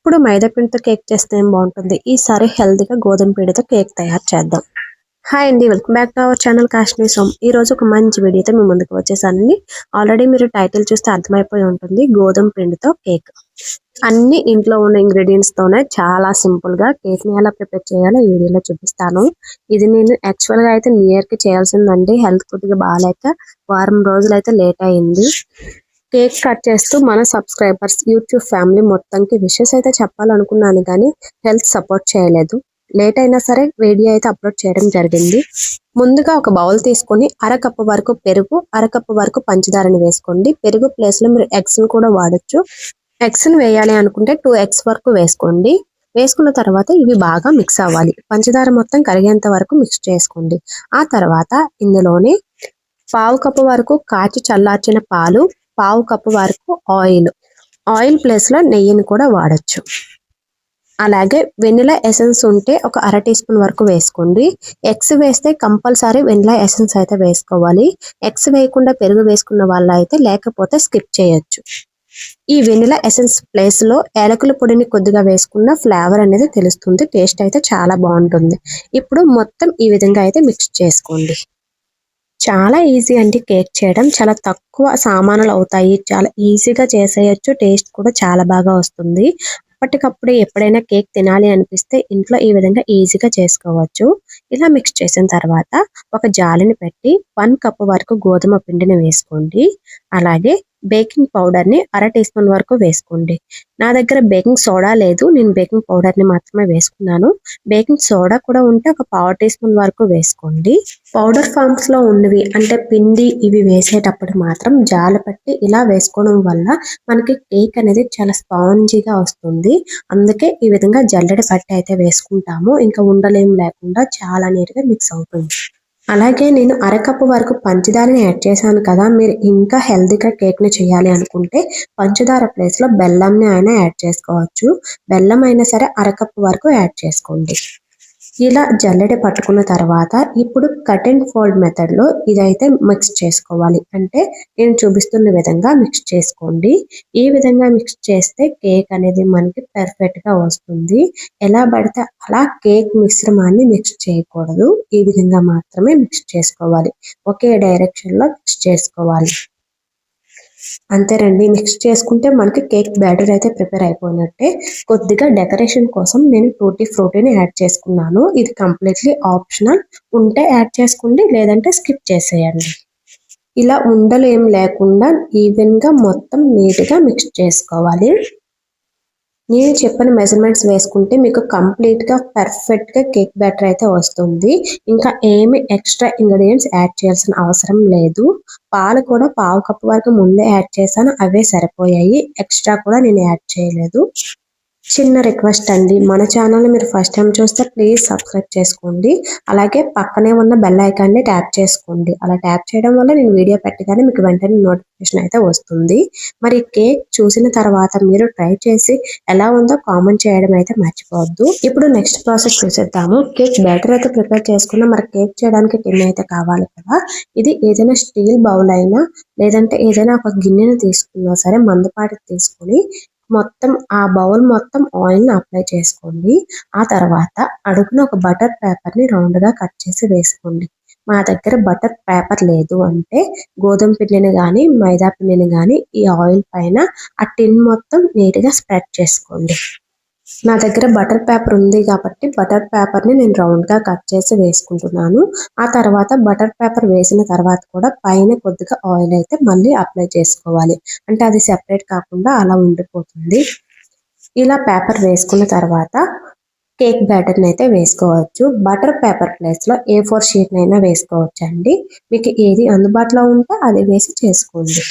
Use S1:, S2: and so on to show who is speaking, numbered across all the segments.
S1: ఎప్పుడు మైదా పిండితో కేక్ చేస్తే ఏం బాగుంటుంది. ఈసారి హెల్తీగా గోధుమ పిండితో కేక్ తయారు చేద్దాం. హాయ్ అండి, welcome back to our channel Kashmir సోమ్. ఈ రోజు ఒక మంచి వీడియోతో మీ ముందుకు వచ్చేసానండి. ఆల్రెడీ మీరు టైటిల్ చూస్తే అర్థమైపోయి ఉంటుంది, గోధుమ పిండితో కేక్. అన్ని ఇంట్లో ఉన్న ఇంగ్రీడియంట్స్ తోనే చాలా సింపుల్ గా కేక్ ని ఎలా ప్రిపేర్ చేయాలో ఈ వీడియోలో చూపిస్తాను. ఇది నేను యాక్చువల్ గా అయితే న్యూ ఇయర్ కి చేయాల్సిందండి. హెల్త్ కొద్దిగా బాగాలేక వారం రోజులు అయితే లేట్ అయింది. కేక్ కట్ చేస్తూ మన సబ్స్క్రైబర్స్, యూట్యూబ్ ఫ్యామిలీ మొత్తానికి విషెస్ అయితే చెప్పాలనుకున్నాను, కానీ హెల్త్ సపోర్ట్ చేయలేదు. లేట్ అయినా సరే వీడియో అయితే అప్లోడ్ చేయడం జరిగింది. ముందుగా ఒక బౌల్ తీసుకొని అరకప్పు వరకు పెరుగు, అరకప్పు వరకు పంచదారని వేసుకోండి. పెరుగు ప్లేస్ లో మీరు ఎగ్స్ ని కూడా వాడచ్చు. ఎగ్స్ ని వేయాలి అనుకుంటే 2 eggs వరకు వేసుకోండి. వేసుకున్న తర్వాత ఇవి బాగా మిక్స్ అవ్వాలి. పంచదార మొత్తం కరిగేంత వరకు మిక్స్ చేసుకోండి. ఆ తర్వాత ఇందులోనే పావు కప్పు వరకు కాచి చల్లార్చిన పాలు, పావు కప్పు వరకు ఆయిల్ ప్లేస్ లో నెయ్యిని కూడా వాడచ్చు. అలాగే వెనిలా ఎసెన్స్ ఉంటే ఒక అర టీ స్పూన్ వరకు వేసుకోండి. ఎగ్స్ వేస్తే కంపల్సరీ వెనిలా ఎసెన్స్ అయితే వేసుకోవాలి. ఎగ్స్ వేయకుండా పెరుగు వేసుకున్న వాళ్ళు అయితే లేకపోతే స్కిప్ చేయొచ్చు. ఈ వెనిలా ఎసెన్స్ ప్లేస్ లో యాలకుల పొడిని కొద్దిగా వేసుకున్న ఫ్లేవర్ అనేది తెలుస్తుంది. టేస్ట్ అయితే చాలా బాగుంటుంది. ఇప్పుడు మొత్తం ఈ విధంగా అయితే మిక్స్ చేసుకోండి. చాలా ఈజీ అండి కేక్ చేయడం. చాలా తక్కువ సామానులు అవుతాయి. చాలా ఈజీగా చేసేయచ్చు. టేస్ట్ కూడా చాలా బాగా వస్తుంది. అప్పటికప్పుడు ఎప్పుడైనా కేక్ తినాలి అనిపిస్తే ఇంట్లో ఈ విధంగా ఈజీగా చేసుకోవచ్చు. ఇలా మిక్స్ చేసిన తర్వాత ఒక జాలిని పెట్టి 1 కప్ వరకు గోధుమ పిండిని వేసుకోండి. అలాగే బేకింగ్ పౌడర్ ని అర టీ స్పూన్ వరకు వేసుకోండి. నా దగ్గర బేకింగ్ సోడా లేదు, నేను బేకింగ్ పౌడర్ ని మాత్రమే వేసుకున్నాను. బేకింగ్ సోడా కూడా ఉంటే ఒక పావు టీ స్పూన్ వరకు వేసుకోండి. పౌడర్ ఫామ్స్ లో ఉన్నవి అంటే పిండి ఇవి వేసేటప్పుడు మాత్రం జాలి పట్టి ఇలా వేసుకోవడం వల్ల మనకి కేక్ అనేది చాలా స్పాంజీగా వస్తుంది. అందుకే ఈ విధంగా జల్లెడ పట్టి అయితే వేసుకుంటాము. ఇంకా ఉండలేం లేకుండా చాలా నీట్ గా మిక్స్ అవుతుంది. అలాగే నేను అరకప్పు వరకు పంచదారని యాడ్ చేశాను కదా, మీరు ఇంకా హెల్తీగా కేక్ ని చేయాలి అనుకుంటే పంచదార ప్లేస్ లో బెల్లంని అయినా యాడ్ చేసుకోవచ్చు. బెల్లం అయినా సరే అరకప్పు వరకు యాడ్ చేసుకోండి. ఇలా జల్లెడ పట్టుకున్న తర్వాత ఇప్పుడు కట్ అండ్ ఫోల్డ్ మెథడ్ లో ఇదైతే మిక్స్ చేసుకోవాలి. అంటే నేను చూపిస్తున్న విధంగా మిక్స్ చేసుకోండి. ఈ విధంగా మిక్స్ చేస్తే కేక్ అనేది మనకి పర్ఫెక్ట్ గా వస్తుంది. ఎలా పడితే అలా కేక్ మిశ్రమాన్ని మిక్స్ చేయకూడదు. ఈ విధంగా మాత్రమే మిక్స్ చేసుకోవాలి. ఒకే డైరెక్షన్ లో మిక్స్ చేసుకోవాలి. అంతేనండి, మిక్స్ చేసుకుంటే మనకి కేక్ బ్యాటర్ అయితే ప్రిపేర్ అయిపోయినట్టే. కొద్దిగా డెకరేషన్ కోసం నేను టూటీ ఫ్రూటీని యాడ్ చేసుకున్నాను. ఇది కంప్లీట్లీ ఆప్షనల్. ఉంటే యాడ్ చేసుకోండి, లేదంటే స్కిప్ చేసేయండి. ఇలా ఉండలు ఏం లేకుండా ఈవెన్ గా మొత్తం నీట్ గా మిక్స్ చేసుకోవాలి. నేను చెప్పిన మెజర్మెంట్స్ వేసుకుంటే మీకు కంప్లీట్ గా పర్ఫెక్ట్ గా కేక్ బ్యాటర్ అయితే వస్తుంది. ఇంకా ఏమి ఎక్స్ట్రా ఇంగ్రీడియంట్స్ యాడ్ చేయాల్సిన అవసరం లేదు. పాలు కూడా పావు కప్పు వరకు ముందే యాడ్ చేశాను, అవే సరిపోయాయి. ఎక్స్ట్రా కూడా నేను యాడ్ చేయలేదు. చిన్న రిక్వెస్ట్ అండి, మన ఛానల్ మీరు ఫస్ట్ టైం చూస్తే ప్లీజ్ సబ్స్క్రైబ్ చేసుకోండి. అలాగే పక్కనే ఉన్న బెల్ ఐకాన్ ని ట్యాప్ చేసుకోండి. అలా ట్యాప్ చేయడం వల్ల నేను వీడియో పెట్టగానే మీకు వెంటనే నోటిఫికేషన్ అయితే వస్తుంది. మరి కేక్ చూసిన తర్వాత మీరు ట్రై చేసి ఎలా ఉందో కామెంట్ చేయడం అయితే మర్చిపోవద్దు. ఇప్పుడు నెక్స్ట్ ప్రాసెస్ చూసేద్దాము. కేక్ బ్యాటర్ అయితే ప్రిపేర్ చేసుకున్నా, మరి కేక్ చేయడానికి టిన్ అయితే కావాలి కదా. ఇది ఏదైనా స్టీల్ బౌల్ అయినా లేదంటే ఏదైనా ఒక గిన్నెను తీసుకున్నా సరే మందపాటి తీసుకొని మొత్తం ఆ బౌల్ మొత్తం ఆయిల్ ని అప్లై చేసుకోండి. ఆ తర్వాత అడుగున ఒక బటర్ పేపర్ ని రౌండ్ గా కట్ చేసి వేసుకోండి. మా దగ్గర బటర్ పేపర్ లేదు అంటే గోధుమ పిండిని గాని మైదా పిండిని గాని ఈ ఆయిల్ పైన ఆ టిన్ మొత్తం నీట్ గా స్ప్రెడ్ చేసుకోండి. నా దగ్గర బటర్ పేపర్ ఉంది కాబట్టి బటర్ పేపర్ ని నేను రౌండ్ గా కట్ చేసి వేసుకుంటున్నాను. ఆ తర్వాత బటర్ పేపర్ వేసిన తర్వాత కూడా పైన కొద్దిగా ఆయిల్ అయితే మళ్ళీ అప్లై చేసుకోవాలి. అంటే అది సెపరేట్ కాకుండా అలా ఉండిపోతుంది. ఇలా పేపర్ వేసుకున్న తర్వాత కేక్ బ్యాటర్ అయితే వేసుకోవచ్చు. బటర్ పేపర్ ప్లేస్ లో A4 షీట్ అయినా వేసుకోవచ్చు అండి. మీకు ఏది అందుబాటులో ఉంటే అది వేసి చేసుకోండి.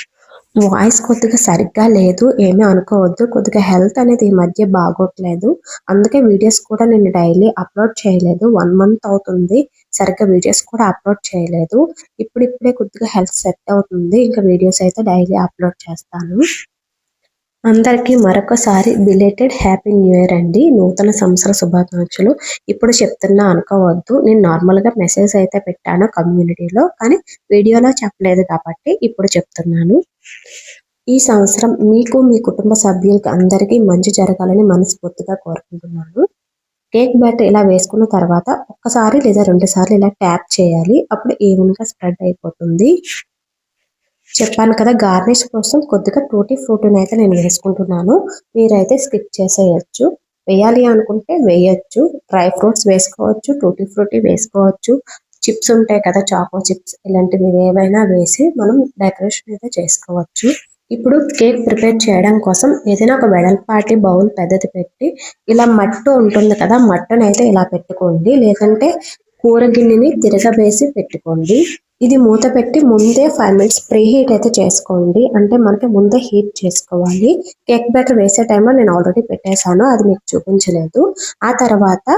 S1: వాయిస్ కొద్దిగా సరిగ్గా లేదు, ఏమీ అనుకోవద్దు. కొద్దిగా హెల్త్ అనేది ఈ మధ్య బాగోట్లేదు. అందుకే వీడియోస్ కూడా నేను డైలీ అప్లోడ్ చేయలేదు. 1 month అవుతుంది సరిగ్గా వీడియోస్ కూడా అప్లోడ్ చేయలేదు. ఇప్పుడిప్పుడే కొద్దిగా హెల్త్ సెట్ అవుతుంది. ఇంకా వీడియోస్ అయితే డైలీ అప్లోడ్ చేస్తాను. అందరికీ మరొకసారి బిలేటెడ్ హ్యాపీ న్యూ ఇయర్ అండి. నూతన సంవత్సర శుభాకాంక్షలు. ఇప్పుడు చెప్తున్నా అనుకోవద్దు, నేను నార్మల్ గా మెసేజ్ అయితే పెట్టాను కమ్యూనిటీలో, కానీ వీడియోలో చెప్పలేదు కాబట్టి ఇప్పుడు చెప్తున్నాను. ఈ సంవత్సరం మీకు మీ కుటుంబ సభ్యులకు అందరికీ మంచి జరగాలని మనస్ఫూర్తిగా కోరుకుంటున్నాను. కేక్ బ్యాటర్ ఇలా వేసుకున్న తర్వాత ఒక్కసారి లేదా 2 సార్లు ఇలా ట్యాప్ చేయాలి. అప్పుడు ఈవెన్‌గా స్ప్రెడ్ అయిపోతుంది. చెప్పాను కదా, గార్నిష్ కోసం కొద్దిగా టూటీ ఫ్రూటీనైతే నేను వేసుకుంటున్నాను. మీరైతే స్కిప్ చేసేయొచ్చు. వేయాలి అనుకుంటే వేయొచ్చు. డ్రై ఫ్రూట్స్ వేసుకోవచ్చు, టూటీ ఫ్రూటీ వేసుకోవచ్చు. చిప్స్ ఉంటాయి కదా, చాకో చిప్స్, ఇలాంటివి ఏవైనా వేసి మనం డెకరేషన్ అయితే చేసుకోవచ్చు. ఇప్పుడు కేక్ ప్రిపేర్ చేయడం కోసం ఏదైనా ఒక వెడల్పాటి బౌల్ పెద్దది పెట్టి ఇలా మట్టు ఉంటుంది కదా, మట్టునైతే ఇలా పెట్టుకోండి. లేదంటే కూర గిన్నెని తిరగవేసి పెట్టుకోండి. ఇది మూత పెట్టి ముందే 5 మినిట్స్ ప్రీ హీట్ అయితే చేసుకోండి. అంటే మనకి ముందే హీట్ చేసుకోవాలి. కేక్ బ్యాటర్ వేసే టైంలో నేను ఆల్రెడీ పెట్టేశాను, అది మీకు చూపించలేదు. ఆ తర్వాత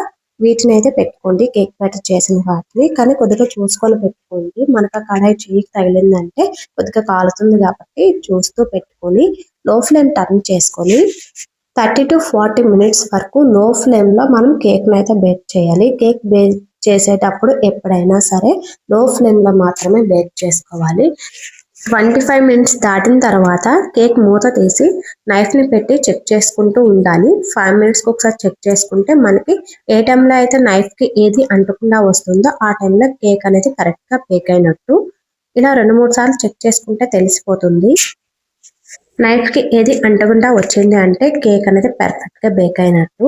S1: వీటిని అయితే పెట్టుకోండి, కేక్ బ్యాటర్ చేసిన వాటిని. కానీ కొద్దిగా చూసుకొని పెట్టుకోండి. మనకు ఆ కడాయి చేయికి తగిలిందంటే కొద్దిగా కాలుతుంది కాబట్టి చూస్తూ పెట్టుకొని లో ఫ్లేమ్ టర్న్ చేసుకొని 30 to 40 మినిట్స్ వరకు లో ఫ్లేమ్లో మనం కేక్ని అయితే బేక్ చేయాలి. కేక్ బేక్ చేసేటప్పుడు ఎప్పుడైనా సరే లో ఫ్లేమ్లో మాత్రమే బేక్ చేసుకోవాలి. 25 మినిట్స్ దాటిన తర్వాత కేక్ మూత తీసి నైఫ్ని పెట్టి చెక్ చేసుకుంటూ ఉండాలి. 5 మినిట్స్కి ఒకసారి చెక్ చేసుకుంటే మనకి ఏ టైంలో అయితే నైఫ్కి ఏది అంటకుండా వస్తుందో ఆ టైంలో కేక్ అనేది కరెక్ట్గా బేక్ అయినట్టు. ఇలా 2-3 సార్లు చెక్ చేసుకుంటే తెలిసిపోతుంది. నైఫ్కి ఏది అంటకుండా వచ్చింది అంటే కేక్ అనేది పర్ఫెక్ట్గా బేక్ అయినట్టు.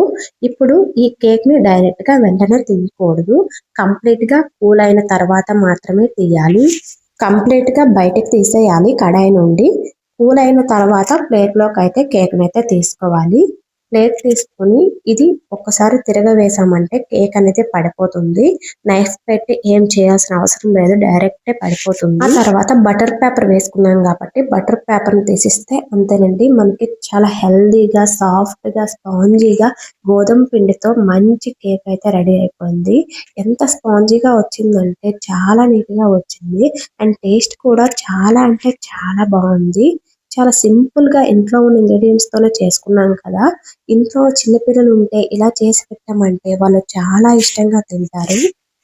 S1: ఇప్పుడు ఈ కేక్ని డైరెక్ట్గా వెంటనే తీయకూడదు. కంప్లీట్గా కూల్ అయిన తర్వాత మాత్రమే తీయాలి. కంప్లీట్గా బయటకు తీసేయాలి కడాయి నుండి. కూల్ అయిన తర్వాత ప్లేట్లోకి అయితే కేక్ని అయితే తీసుకోవాలి. ప్లేట్ తీసుకొని ఇది ఒక్కసారి తిరగవేసామంటే కేక్ అనేది పడిపోతుంది. నైఫ్ పెట్టి ఏం చేయాల్సిన అవసరం లేదు, డైరెక్టే పడిపోతుంది. ఆ తర్వాత బటర్ పేపర్ వేసుకున్నాం కాబట్టి బటర్ పేపర్ని తీసిస్తే అంతేనండి, మనకి చాలా హెల్దీగా, సాఫ్ట్గా, స్పాంజీగా గోధుమ పిండితో మంచి కేక్ అయితే రెడీ అయిపోయింది. ఎంత స్పాంజీగా వచ్చిందంటే చాలా నీట్గా వచ్చింది. అండ్ టేస్ట్ కూడా చాలా అంటే చాలా బాగుంది. చాలా సింపుల్గా ఇంట్లో ఉన్న ఇంగ్రీడియంట్స్ తోనే చేసుకున్నాం కదా. ఇంట్లో చిన్నపిల్లలు ఉంటే ఇలా చేసి పెట్టామంటే వాళ్ళు చాలా ఇష్టంగా తింటారు.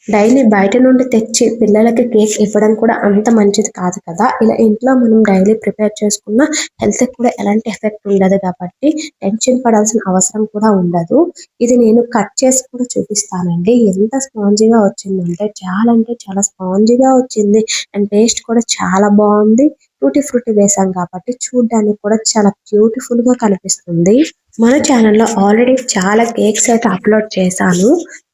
S1: డైలీ బయట నుండి తెచ్చి పిల్లలకి కేక్ ఇవ్వడం కూడా అంత మంచిది కాదు కదా. ఇలా ఇంట్లో మనం డైలీ ప్రిపేర్ చేసుకున్న హెల్త్ కూడా ఎలాంటి ఎఫెక్ట్ ఉండదు కాబట్టి టెన్షన్ పడాల్సిన అవసరం కూడా ఉండదు. ఇది నేను కట్ చేసి కూడా చూపిస్తానండి. ఎంత స్పాంజీగా వచ్చిందంటే చాలా స్పాంజీగా వచ్చింది. అండ్ టేస్ట్ కూడా చాలా బాగుంది. టూటీ ఫ్రూటీ వేసాం కాబట్టి చూడడానికి కూడా చాలా బ్యూటిఫుల్ గా కనిపిస్తుంది. మన ఛానల్లో ఆల్రెడీ చాలా కేక్స్ అయితే అప్లోడ్ చేశాను.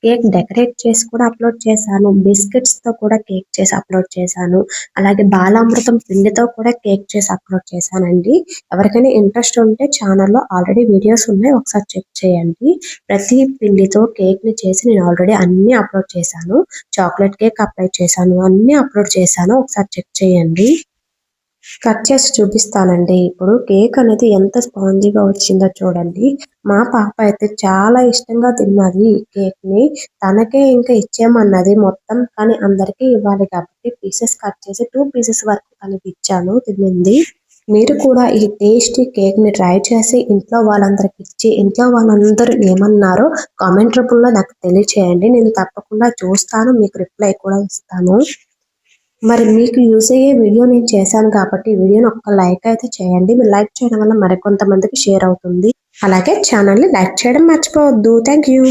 S1: కేక్ డెకరేట్ చేసి కూడా అప్లోడ్ చేశాను. బిస్కెట్స్ తో కూడా కేక్ చేసి అప్లోడ్ చేశాను. అలాగే బాలామృతం పిండితో కూడా కేక్ చేసి అప్లోడ్ చేశానండి. ఎవరికైనా ఇంట్రెస్ట్ ఉంటే ఛానల్లో ఆల్రెడీ వీడియోస్ ఉన్నాయి, ఒకసారి చెక్ చేయండి. ప్రతి పిండితో కేక్ ని చేసి నేను ఆల్రెడీ అన్ని అప్లోడ్ చేశాను. చాక్లెట్ కేక్ అప్లై చేశాను, అన్ని అప్లోడ్ చేశాను, ఒకసారి చెక్ చేయండి. కట్ చేసి చూపిస్తానండి. ఇప్పుడు కేక్ అనేది ఎంత స్పాంజీగా వచ్చిందో చూడండి. మా పాప అయితే చాలా ఇష్టంగా తిన్నది ఈ కేక్ ని. తనకే ఇంకా ఇచ్చేయమన్నది మొత్తం, కానీ అందరికీ ఇవ్వాలి కాబట్టి పీసెస్ కట్ చేసి 2 పీసెస్ వరకు తనకి ఇచ్చాను, తినింది. మీరు కూడా ఈ టేస్టీ కేక్ ని ట్రై చేసి ఇంట్లో వాళ్ళందరికి ఇచ్చి ఇంట్లో వాళ్ళందరూ ఏమన్నారో కామెంట్ రూపంలో నాకు తెలియచేయండి. నేను తప్పకుండా చూస్తాను, మీకు రిప్లై కూడా ఇస్తాను. మరి మీకు యూజ్ అయ్యే వీడియో నేను చేశాను కాబట్టి వీడియోని ఒక్క లైక్ అయితే చేయండి. మీరు లైక్ చేయడం వల్ల మరికొంతమందికి షేర్ అవుతుంది. అలాగే ఛానల్ని లైక్ చేయడం మర్చిపోవద్దు. Thank you.